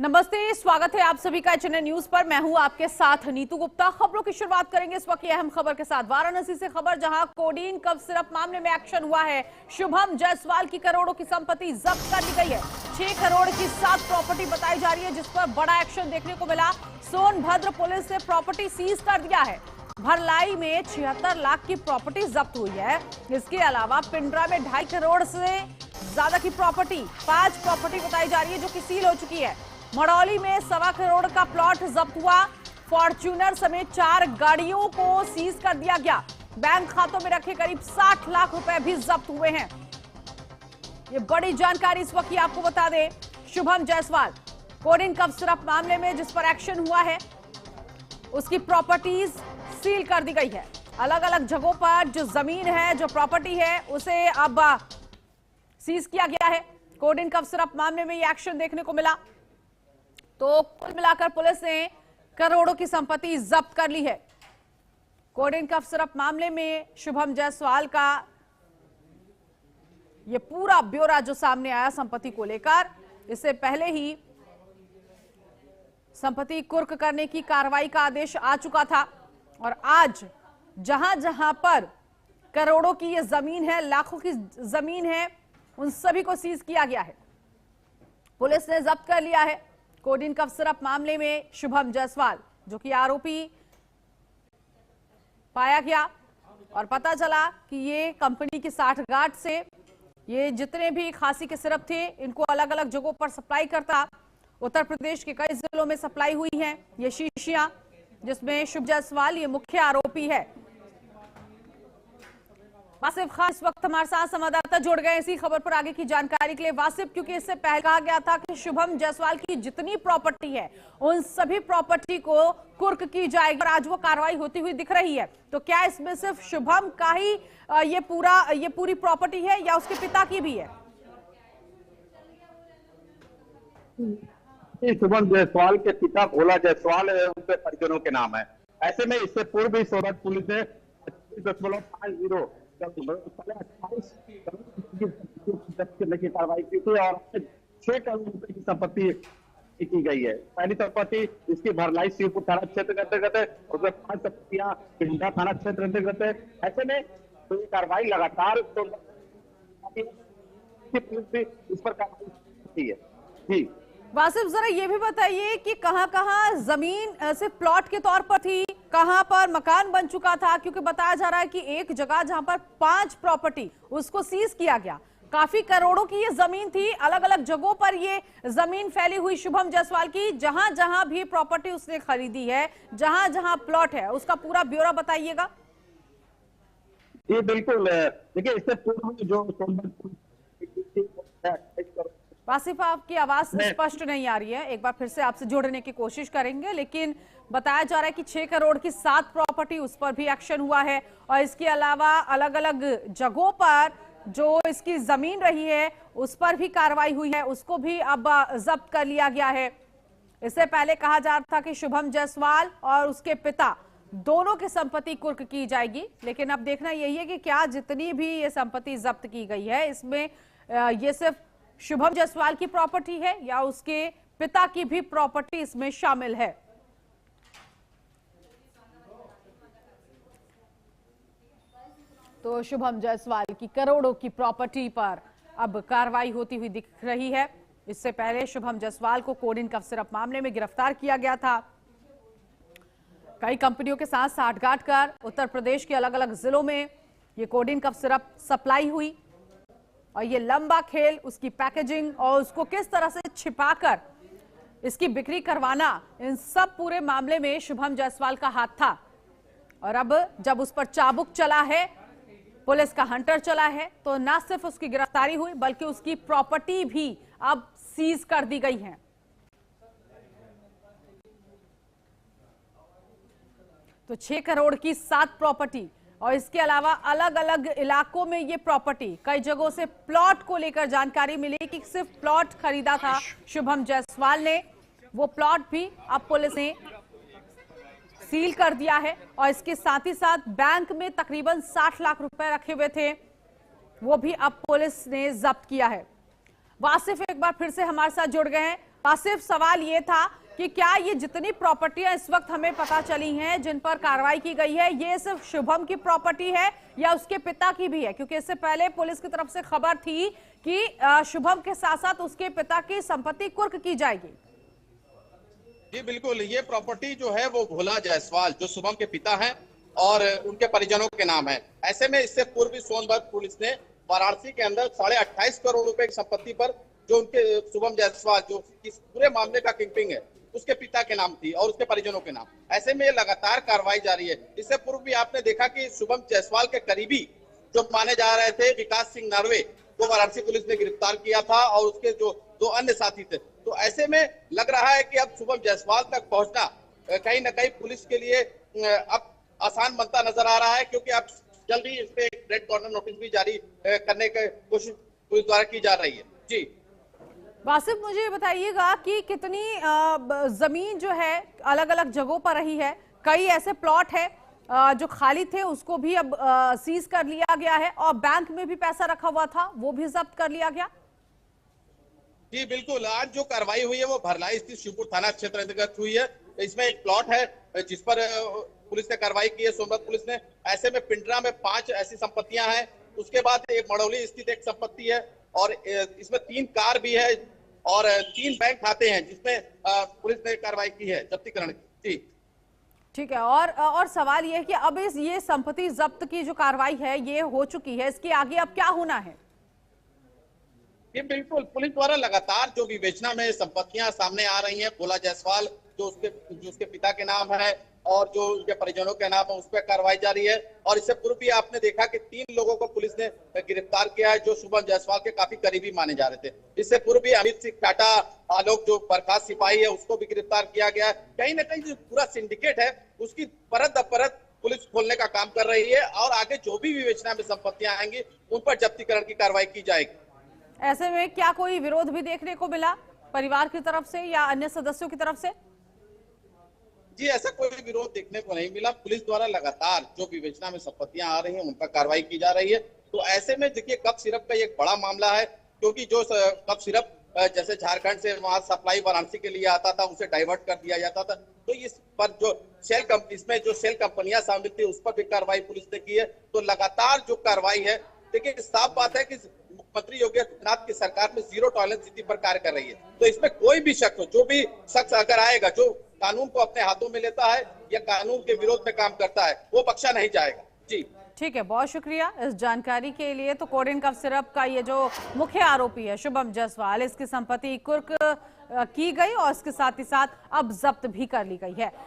नमस्ते, स्वागत है आप सभी का चैनल न्यूज पर। मैं हूं आपके साथ नीतू गुप्ता। खबरों की शुरुआत करेंगे इस वक्त की अहम खबर के साथ। वाराणसी से खबर, जहां कोडीन कफ सिरप मामले में एक्शन हुआ है। शुभम जायसवाल की करोड़ों की संपत्ति जब्त कर ली गई है। 6 करोड़ की 7 प्रॉपर्टी बताई जा रही है, जिस पर बड़ा एक्शन देखने को मिला। सोनभद्र पुलिस ने प्रॉपर्टी सीज कर दिया है। भरलाई में 76 लाख की प्रॉपर्टी जब्त हुई है। इसके अलावा पिंडरा में 2.5 करोड़ से ज्यादा की प्रॉपर्टी, 5 प्रॉपर्टी बताई जा रही है जो कि सील हो चुकी है। मड़ौली में 1.25 करोड़ का प्लॉट जब्त हुआ। फॉर्च्यूनर समेत 4 गाड़ियों को सीज कर दिया गया। बैंक खातों में रखे करीब 60 लाख रुपए भी जब्त हुए हैं। ये बड़ी जानकारी इस वक्त की आपको बता दें। Shubham Jaiswal codeine cough syrup मामले में जिस पर एक्शन हुआ है, उसकी प्रॉपर्टीज सील कर दी गई है। अलग अलग जगहों पर जो जमीन है, जो प्रॉपर्टी है, उसे अब सीज किया गया है। कोडीन कफ सिरप मामले में ये एक्शन देखने को मिला। तो कुल मिलाकर पुलिस ने करोड़ों की संपत्ति जब्त कर ली है। कोडीन कफ सिरप मामले में शुभम जायसवाल का यह पूरा ब्यौरा जो सामने आया संपत्ति को लेकर, इससे पहले ही संपत्ति कुर्क करने की कार्रवाई का आदेश आ चुका था। और आज जहां जहां पर करोड़ों की यह जमीन है, लाखों की जमीन है, उन सभी को सीज किया गया है। पुलिस ने जब्त कर लिया है। कोडीन कफ सिरप मामले में शुभम जायसवाल, जो कि आरोपी पाया गया और पता चला कि ये कंपनी की 60 गांठ से ये जितने भी खांसी के सिरप थे, इनको अलग अलग जगहों पर सप्लाई करता। उत्तर प्रदेश के कई जिलों में सप्लाई हुई हैं ये शीशियां, जिसमें शुभ जायसवाल ये मुख्य आरोपी है। वासिफ खान इस वक्त हमारे साथ संवाददाता जुड़ गए इसी खबर पर आगे की जानकारी के लिए। वासिफ, क्योंकि इससे पहले कहा गया था कि शुभम जायसवाल की जितनी प्रॉपर्टी है, उन सभी प्रॉपर्टी को कुर्क की जाएगी और आज वो कार्रवाई होती हुई दिख रही है, तो क्या इसमें सिर्फ शुभम का ही ये पूरी प्रॉपर्टी है या उसके पिता की भी है? शुभम जायसवाल के पिता भोला जायसवाल उनके परिजनों के नाम है। ऐसे में इससे पूर्व भी सोनभद्र पुलिस ने 28.50 करने की कार्रवाई की थी और 6 करोड़ रुपए की संपत्ति की गई है। पहली संपत्ति इसकी भरलाई शिवपुर थाना क्षेत्र के अंतर्गत है, उसमें 5 संपत्तियां पिंडा थाना क्षेत्र अंतर्गत है। ऐसे में तो ये कार्रवाई लगातार पुलिस भी इस पर कार्रवाई करती है। जी वासिफ, जरा ये भी बताइए कि कहां-कहां जमीन सिर्फ प्लॉट के तौर पर थी, कहां पर मकान बन चुका था? क्योंकि बताया जा रहा है कि एक जगह जहां पर 5 प्रॉपर्टी, उसको सीज किया गया। काफी करोड़ों की ये जमीन थी, अलग अलग जगहों पर ये जमीन फैली हुई शुभम जायसवाल की। जहां जहां भी प्रॉपर्टी उसने खरीदी है, जहां जहां प्लॉट है, उसका पूरा ब्यौरा बताइएगा। ये बिल्कुल, देखिए इससे पूर्व जो वासिफ, आपकी आवाज स्पष्ट नहीं आ रही है, एक बार फिर से आपसे जोड़ने की कोशिश करेंगे। लेकिन बताया जा रहा है कि 6 करोड़ की 7 प्रॉपर्टी, उस पर भी एक्शन हुआ है और इसके अलावा अलग अलग जगहों पर जो इसकी जमीन रही है, उस पर भी कार्रवाई हुई है, उसको भी अब जब्त कर लिया गया है। इससे पहले कहा जा रहा था कि शुभम जायसवाल और उसके पिता दोनों की संपत्ति कुर्क की जाएगी, लेकिन अब देखना यही है कि क्या जितनी भी ये संपत्ति जब्त की गई है, इसमें ये सिर्फ शुभम जायसवाल की प्रॉपर्टी है या उसके पिता की भी प्रॉपर्टी इसमें शामिल है। तो शुभम जायसवाल की करोड़ों की प्रॉपर्टी पर अब कार्रवाई होती हुई दिख रही है। इससे पहले शुभम जायसवाल को कोडीन कफ सिरप मामले में गिरफ्तार किया गया था। कई कंपनियों के साथ साठगांठ कर उत्तर प्रदेश के अलग अलग जिलों में ये कोडीन कफ सिरप सप्लाई हुई और ये लंबा खेल, उसकी पैकेजिंग और उसको किस तरह से छिपाकर इसकी बिक्री करवाना, इन सब पूरे मामले में शुभम जायसवाल का हाथ था। और अब जब उस पर चाबुक चला है, पुलिस का हंटर चला है, तो ना सिर्फ उसकी गिरफ्तारी हुई बल्कि उसकी प्रॉपर्टी भी अब सीज कर दी गई है। तो 6 करोड़ की 7 प्रॉपर्टी और इसके अलावा अलग अलग इलाकों में ये प्रॉपर्टी, कई जगहों से प्लॉट को लेकर जानकारी मिली कि सिर्फ प्लॉट खरीदा था शुभम जायसवाल ने, वो प्लॉट भी अब पुलिस ने सील कर दिया है। और इसके साथ ही साथ बैंक में तकरीबन 60 लाख रुपए रखे हुए थे, वो भी अब पुलिस ने जब्त किया है। वासिफ एक बार फिर से हमारे साथ जुड़ गए हैं। सिर्फ सवाल ये था कि क्या ये जितनी प्रॉपर्टियां इस वक्त हमें पता चली हैं जिन पर कार्रवाई की गई है, ये सिर्फ शुभम की प्रॉपर्टी है या उसके पिता की भी है? क्योंकि इससे पहले पुलिस की तरफ से खबर थी कि शुभम के साथ साथ उसके पिता की संपत्ति कुर्क की जाएगी। जी बिल्कुल, ये प्रॉपर्टी जो है वो भोला जायसवाल जो शुभम के पिता हैं और उनके परिजनों के नाम है। ऐसे में इससे पूर्व भी सोनभद्र पुलिस ने वाराणसी के अंदर 28.5 करोड़ रुपए की संपत्ति पर जो उनके शुभम जायसवाल जो इस पूरे मामले का किंगपिन है उसके पिता के नाम थी और उसके परिजनों के नाम। ऐसे में लगातार कार्रवाई जारी है। इससे पूर्व भी आपने देखा कि शुभम जायसवाल के करीबी जो माने जा रहे थे विकास सिंह नरवे को वाराणसी पुलिस ने गिरफ्तार किया था और उसके जो 2 अन्य साथी थे। तो ऐसे में लग रहा है कि अब शुभम जायसवाल तक पहुंचना कहीं न कहीं पुलिस के लिए अब आसान बनता नजर आ रहा है, क्योंकि अब जल्द ही इस पे एक रेड कॉर्नर नोटिस भी जारी करने की कोशिश पुलिस द्वारा की जा रही है। जी वासिफ, मुझे बताइएगा कि कितनी जमीन जो है अलग अलग जगहों पर रही है? कई ऐसे प्लॉट है जो खाली थे उसको भी अब सीज कर लिया गया है और बैंक में भी पैसा रखा हुआ था वो भी जब्त कर लिया गया। जी बिल्कुल, आज जो कार्रवाई हुई है वो भरलाई स्थित शिवपुर थाना क्षेत्र अंतर्गत हुई है। इसमें एक प्लॉट है जिस पर पुलिस ने कार्रवाई की है, सोनभद्र पुलिस ने। ऐसे में पिंडरा में 5 ऐसी संपत्तियां हैं। उसके बाद एक मड़ौली स्थित एक संपत्ति है और इसमें 3 कार भी है और 3 बैंक खाते हैं जिसमें पुलिस ने कार्रवाई की है जब्तीकरण की। जी ठीक है। और सवाल ये है कि अब ये संपत्ति जब्त की जो कार्रवाई है ये हो चुकी है, इसके आगे अब क्या होना है? ये बिल्कुल पुलिस द्वारा लगातार जो विवेचना में संपत्तियां सामने आ रही हैं, भोला जायसवाल जो उसके पिता के नाम है और जो उनके परिजनों के नाम है उस पर कार्रवाई जारी है। और इससे पूर्व भी आपने देखा कि 3 लोगों को पुलिस ने गिरफ्तार किया है जो शुभम जायसवाल के काफी करीबी माने जा रहे थे। इससे पूर्व भी अमित सिंह टाटा, आलोक जो बर्खास्त सिपाही है उसको भी गिरफ्तार किया गया है। कहीं ना कहीं जो पूरा सिंडिकेट है उसकी परत दर परत पुलिस खोलने का काम कर रही है और आगे जो भी विवेचना में संपत्तियां आएंगी उन पर जब्तीकरण की कार्रवाई की जाएगी। ऐसे में क्या कोई विरोध भी देखने को मिला परिवार की तरफ से या अन्य सदस्यों की तरफ से? जी ऐसा कोई विरोध देखने को नहीं मिला। पुलिस द्वारा लगातार जो विवेचना में संपत्तियां आ रही हैं उन पर कार्रवाई की जा रही है। तो ऐसे में देखिए कप सिरप का एक बड़ा मामला है, क्योंकि जो कप सिरप जैसे झारखंड से वहां सप्लाई वाराणसी के लिए आता था उसे डाइवर्ट कर दिया जाता था। तो इस पर जो इसमें जो सेल कंपनियां शामिल थी उस पर भी कार्रवाई पुलिस ने की है। तो लगातार जो कार्रवाई है, देखिए साफ बात है कि मुख्यमंत्री योगी आदित्यनाथ की सरकार में 0 टॉलरेंस नीति पर कार्य कर रही है। तो इसमें कोई भी शख्स हो, जो भी शख्स अगर आएगा जो कानून को अपने हाथों में लेता है या कानून के विरोध में काम करता है वो बख्शा नहीं जाएगा। जी ठीक है, बहुत शुक्रिया इस जानकारी के लिए। तो कोडेन कफ सिरप का ये जो मुख्य आरोपी है शुभम जायसवाल, इसकी संपत्ति कुर्क की गई और इसके साथ ही साथ अब जब्त भी कर ली गई है।